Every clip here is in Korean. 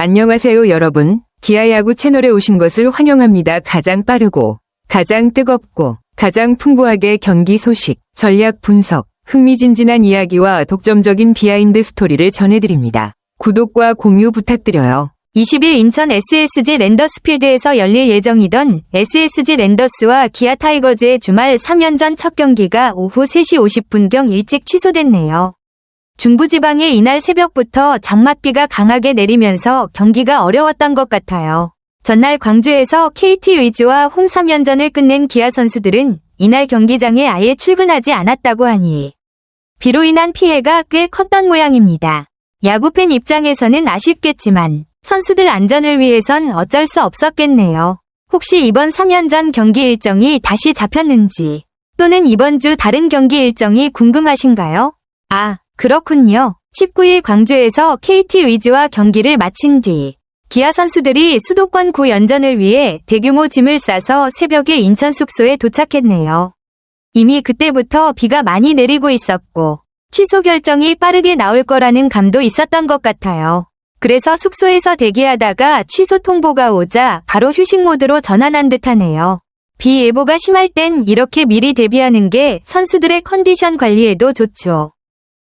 안녕하세요 여러분. 기아야구 채널에 오신 것을 환영합니다. 가장 빠르고 가장 뜨겁고 가장 풍부하게 경기 소식, 전략 분석, 흥미진진한 이야기와 독점적인 비하인드 스토리를 전해드립니다. 구독과 공유 부탁드려요. 20일 인천 SSG 랜더스필드에서 열릴 예정이던 SSG 랜더스와 기아 타이거즈의 주말 3연전 첫 경기가 오후 3시 50분경 일찍 취소됐네요. 중부지방에 이날 새벽부터 장맛비가 강하게 내리면서 경기가 어려웠던 것 같아요. 전날 광주에서 KT 위즈와 홈 3연전을 끝낸 기아 선수들은 이날 경기장에 아예 출근하지 않았다고 하니 비로 인한 피해가 꽤 컸던 모양입니다. 야구팬 입장에서는 아쉽겠지만 선수들 안전을 위해선 어쩔 수 없었겠네요. 혹시 이번 3연전 경기 일정이 다시 잡혔는지 또는 이번 주 다른 경기 일정이 궁금하신가요? 그렇군요. 19일 광주에서 KT 위즈와 경기를 마친 뒤 기아 선수들이 수도권 9연전을 위해 대규모 짐을 싸서 새벽에 인천 숙소에 도착했네요. 이미 그때부터 비가 많이 내리고 있었고 취소 결정이 빠르게 나올 거라는 감도 있었던 것 같아요. 그래서 숙소에서 대기하다가 취소 통보가 오자 바로 휴식 모드로 전환한 듯하네요. 비 예보가 심할 땐 이렇게 미리 대비하는 게 선수들의 컨디션 관리에도 좋죠.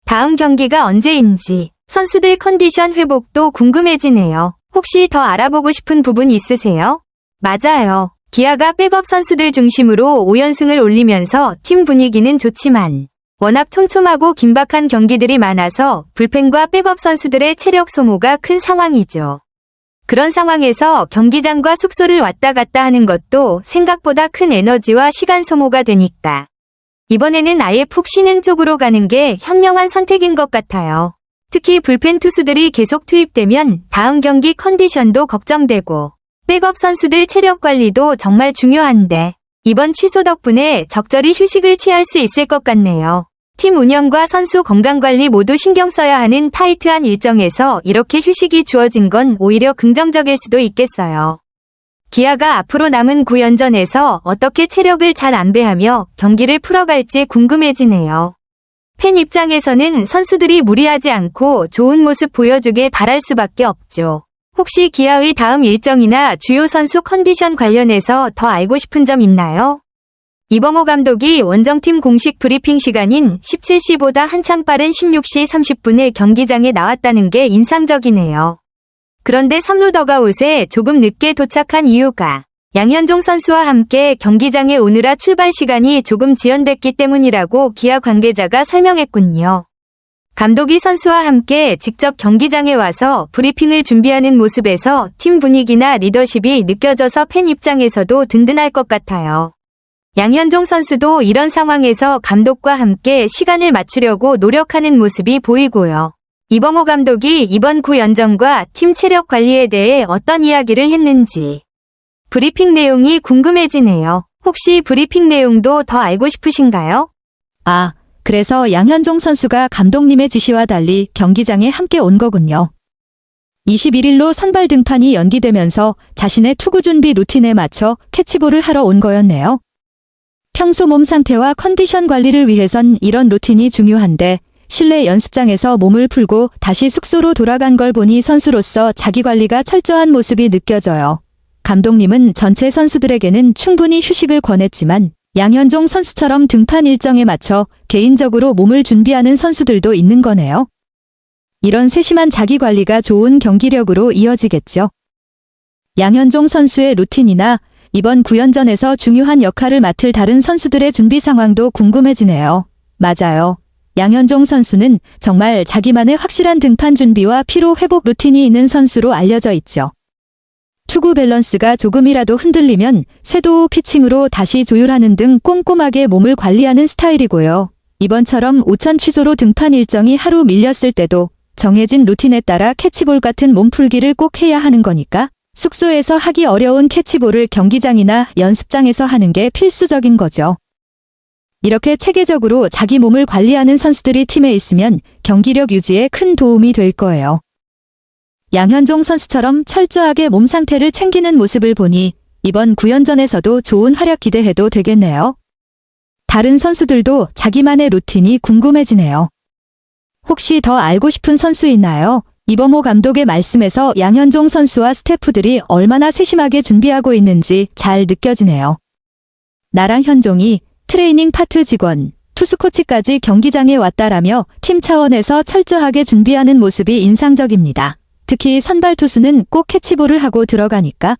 다음 경기가 언제인지 선수들 컨디션 회복도 궁금해지네요. 혹시 더 알아보고 싶은 부분 있으세요? 맞아요. 기아가 백업 선수들 중심으로 5연승을 올리면서 팀 분위기는 좋지만 워낙 촘촘하고 긴박한 경기들이 많아서 불펜과 백업 선수들의 체력 소모가 큰 상황이죠. 그런 상황에서 경기장과 숙소를 왔다 갔다 하는 것도 생각보다 큰 에너지와 시간 소모가 되니까 이번에는 아예 푹 쉬는 쪽으로 가는 게 현명한 선택인 것 같아요. 특히 불펜 투수들이 계속 투입되면 다음 경기 컨디션도 걱정되고 백업 선수들 체력 관리도 정말 중요한데 이번 취소 덕분에 적절히 휴식을 취할 수 있을 것 같네요. 팀 운영과 선수 건강관리 모두 신경 써야 하는 타이트한 일정에서 이렇게 휴식이 주어진 건 오히려 긍정적일 수도 있겠어요. 기아가 앞으로 남은 9연전에서 어떻게 체력을 잘 안배하며 경기를 풀어갈지 궁금해지네요. 팬 입장에서는 선수들이 무리하지 않고 좋은 모습 보여주길 바랄 수밖에 없죠. 혹시 기아의 다음 일정이나 주요 선수 컨디션 관련해서 더 알고 싶은 점 있나요? 이범호 감독이 원정팀 공식 브리핑 시간인 17시보다 한참 빠른 16시 30분에 경기장에 나왔다는 게 인상적이네요. 그런데 3루 더가웃에 조금 늦게 도착한 이유가 양현종 선수와 함께 경기장에 오느라 출발 시간이 조금 지연됐기 때문이라고 기아 관계자가 설명했군요. 감독이 선수와 함께 직접 경기장에 와서 브리핑을 준비하는 모습에서 팀 분위기나 리더십이 느껴져서 팬 입장에서도 든든할 것 같아요. 양현종 선수도 이런 상황에서 감독과 함께 시간을 맞추려고 노력하는 모습이 보이고요. 이범호 감독이 이번 9연전과 팀 체력 관리에 대해 어떤 이야기를 했는지 브리핑 내용이 궁금해지네요. 혹시 브리핑 내용도 더 알고 싶으신가요? 그래서 양현종 선수가 감독님의 지시와 달리 경기장에 함께 온 거군요. 21일로 선발 등판이 연기되면서 자신의 투구 준비 루틴에 맞춰 캐치볼을 하러 온 거였네요. 평소 몸 상태와 컨디션 관리를 위해선 이런 루틴이 중요한데 실내 연습장에서 몸을 풀고 다시 숙소로 돌아간 걸 보니 선수로서 자기관리가 철저한 모습이 느껴져요. 감독님은 전체 선수들에게는 충분히 휴식을 권했지만 양현종 선수처럼 등판 일정에 맞춰 개인적으로 몸을 준비하는 선수들도 있는 거네요. 이런 세심한 자기관리가 좋은 경기력으로 이어지겠죠. 양현종 선수의 루틴이나 이번 9연전에서 중요한 역할을 맡을 다른 선수들의 준비 상황도 궁금해지네요. 맞아요. 양현종 선수는 정말 자기만의 확실한 등판 준비와 피로 회복 루틴이 있는 선수로 알려져 있죠. 투구 밸런스가 조금이라도 흔들리면 쇄도 피칭으로 다시 조율하는 등 꼼꼼하게 몸을 관리하는 스타일이고요. 이번처럼 오천 취소로 등판 일정이 하루 밀렸을 때도 정해진 루틴에 따라 캐치볼 같은 몸풀기를 꼭 해야 하는 거니까 숙소에서 하기 어려운 캐치볼을 경기장이나 연습장에서 하는 게 필수적인 거죠. 이렇게 체계적으로 자기 몸을 관리하는 선수들이 팀에 있으면 경기력 유지에 큰 도움이 될 거예요. 양현종 선수처럼 철저하게 몸 상태를 챙기는 모습을 보니 이번 9연전에서도 좋은 활약 기대해도 되겠네요. 다른 선수들도 자기만의 루틴이 궁금해지네요. 혹시 더 알고 싶은 선수 있나요? 이범호 감독의 말씀에서 양현종 선수와 스태프들이 얼마나 세심하게 준비하고 있는지 잘 느껴지네요. 나랑 현종이 트레이닝 파트 직원, 투수 코치까지 경기장에 왔다라며 팀 차원에서 철저하게 준비하는 모습이 인상적입니다. 특히 선발 투수는 꼭 캐치볼을 하고 들어가니까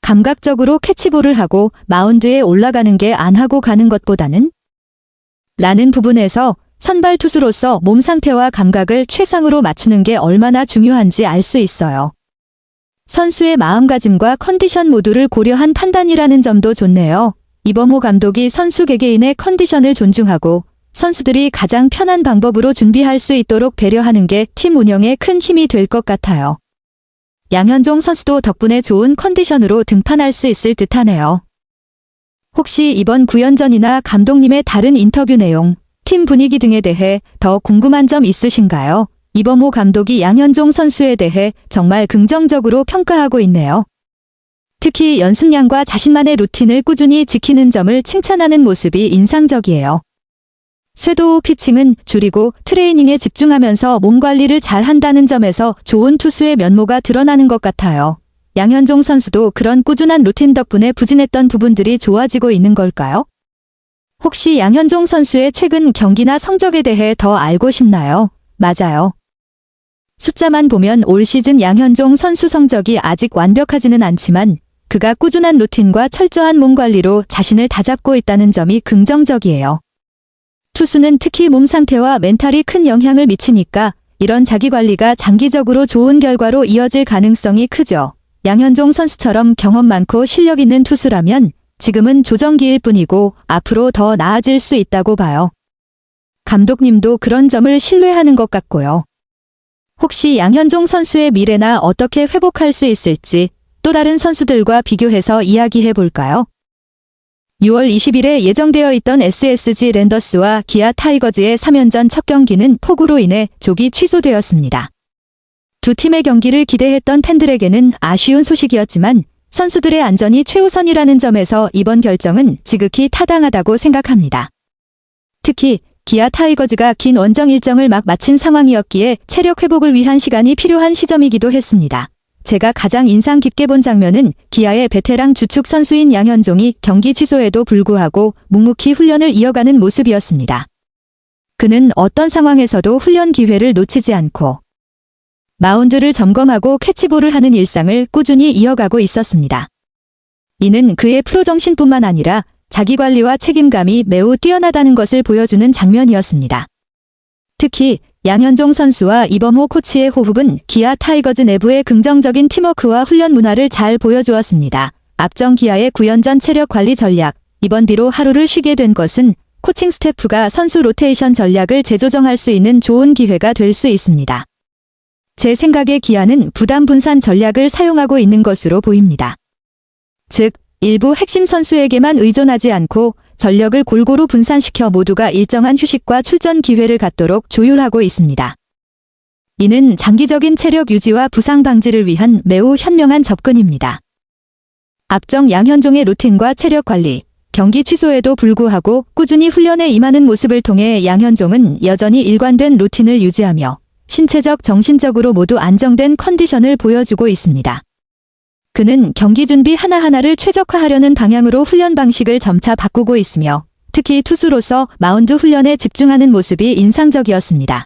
감각적으로 캐치볼을 하고 마운드에 올라가는 게 안 하고 가는 것보다는 라는 부분에서 선발 투수로서 몸 상태와 감각을 최상으로 맞추는 게 얼마나 중요한지 알 수 있어요. 선수의 마음가짐과 컨디션 모두를 고려한 판단이라는 점도 좋네요. 이범호 감독이 선수 개개인의 컨디션을 존중하고 선수들이 가장 편한 방법으로 준비할 수 있도록 배려하는 게 팀 운영에 큰 힘이 될 것 같아요. 양현종 선수도 덕분에 좋은 컨디션으로 등판할 수 있을 듯하네요. 혹시 이번 구연전이나 감독님의 다른 인터뷰 내용, 팀 분위기 등에 대해 더 궁금한 점 있으신가요? 이범호 감독이 양현종 선수에 대해 정말 긍정적으로 평가하고 있네요. 특히 연습량과 자신만의 루틴을 꾸준히 지키는 점을 칭찬하는 모습이 인상적이에요. 쇄도 피칭은 줄이고 트레이닝에 집중하면서 몸 관리를 잘 한다는 점에서 좋은 투수의 면모가 드러나는 것 같아요. 양현종 선수도 그런 꾸준한 루틴 덕분에 부진했던 부분들이 좋아지고 있는 걸까요? 혹시 양현종 선수의 최근 경기나 성적에 대해 더 알고 싶나요? 맞아요. 숫자만 보면 올 시즌 양현종 선수 성적이 아직 완벽하지는 않지만 그가 꾸준한 루틴과 철저한 몸 관리로 자신을 다잡고 있다는 점이 긍정적이에요. 투수는 특히 몸 상태와 멘탈이 큰 영향을 미치니까 이런 자기 관리가 장기적으로 좋은 결과로 이어질 가능성이 크죠. 양현종 선수처럼 경험 많고 실력 있는 투수라면 지금은 조정기일 뿐이고 앞으로 더 나아질 수 있다고 봐요. 감독님도 그런 점을 신뢰하는 것 같고요. 혹시 양현종 선수의 미래나 어떻게 회복할 수 있을지 또 다른 선수들과 비교해서 이야기해 볼까요? 6월 20일에 예정되어 있던 SSG 랜더스와 기아 타이거즈의 3연전 첫 경기는 폭우로 인해 조기 취소되었습니다. 두 팀의 경기를 기대했던 팬들에게는 아쉬운 소식이었지만 선수들의 안전이 최우선이라는 점에서 이번 결정은 지극히 타당하다고 생각합니다. 특히 기아 타이거즈가 긴 원정 일정을 막 마친 상황이었기에 체력 회복을 위한 시간이 필요한 시점이기도 했습니다. 제가 가장 인상 깊게 본 장면은 기아의 베테랑 주축 선수인 양현종이 경기 취소에도 불구하고 묵묵히 훈련을 이어가는 모습이었습니다. 그는 어떤 상황에서도 훈련 기회를 놓치지 않고 마운드를 점검하고 캐치볼을 하는 일상을 꾸준히 이어가고 있었습니다. 이는 그의 프로 정신뿐만 아니라 자기 관리와 책임감이 매우 뛰어나다는 것을 보여주는 장면이었습니다. 특히 양현종 선수와 이범호 코치의 호흡은 기아 타이거즈 내부의 긍정적인 팀워크와 훈련 문화를 잘 보여주었습니다. 앞전 기아의 9연전 체력 관리 전략, 이번 비로 하루를 쉬게 된 것은 코칭 스태프가 선수 로테이션 전략을 재조정할 수 있는 좋은 기회가 될 수 있습니다. 제 생각에 기아는 부담 분산 전략을 사용하고 있는 것으로 보입니다. 즉, 일부 핵심 선수에게만 의존하지 않고 전력을 골고루 분산시켜 모두가 일정한 휴식과 출전 기회를 갖도록 조율하고 있습니다. 이는 장기적인 체력 유지와 부상 방지를 위한 매우 현명한 접근입니다. 앞정 양현종의 루틴과 체력 관리, 경기 취소에도 불구하고 꾸준히 훈련에 임하는 모습을 통해 양현종은 여전히 일관된 루틴을 유지하며 신체적, 정신적으로 모두 안정된 컨디션을 보여주고 있습니다. 그는 경기 준비 하나하나를 최적화하려는 방향으로 훈련 방식을 점차 바꾸고 있으며 특히 투수로서 마운드 훈련에 집중하는 모습이 인상적이었습니다.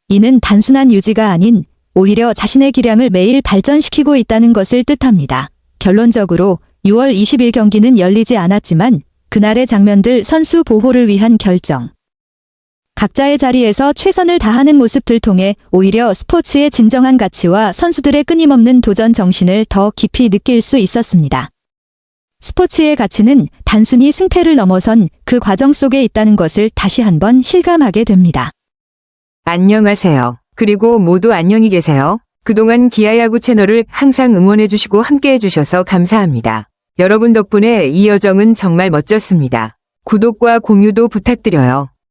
이는 단순한 유지가 아닌 오히려 자신의 기량을 매일 발전시키고 있다는 것을 뜻합니다. 결론적으로 6월 20일 경기는 열리지 않았지만 그날의 장면들 선수 보호를 위한 결정. 각자의 자리에서 최선을 다하는 모습들 통해 오히려 스포츠의 진정한 가치와 선수들의 끊임없는 도전 정신을 더 깊이 느낄 수 있었습니다. 스포츠의 가치는 단순히 승패를 넘어선 그 과정 속에 있다는 것을 다시 한번 실감하게 됩니다. 안녕하세요. 그리고 모두 안녕히 계세요. 그동안 기아야구 채널을 항상 응원해주시고 함께해주셔서 감사합니다. 여러분 덕분에 이 여정은 정말 멋졌습니다. 구독과 공유도 부탁드려요.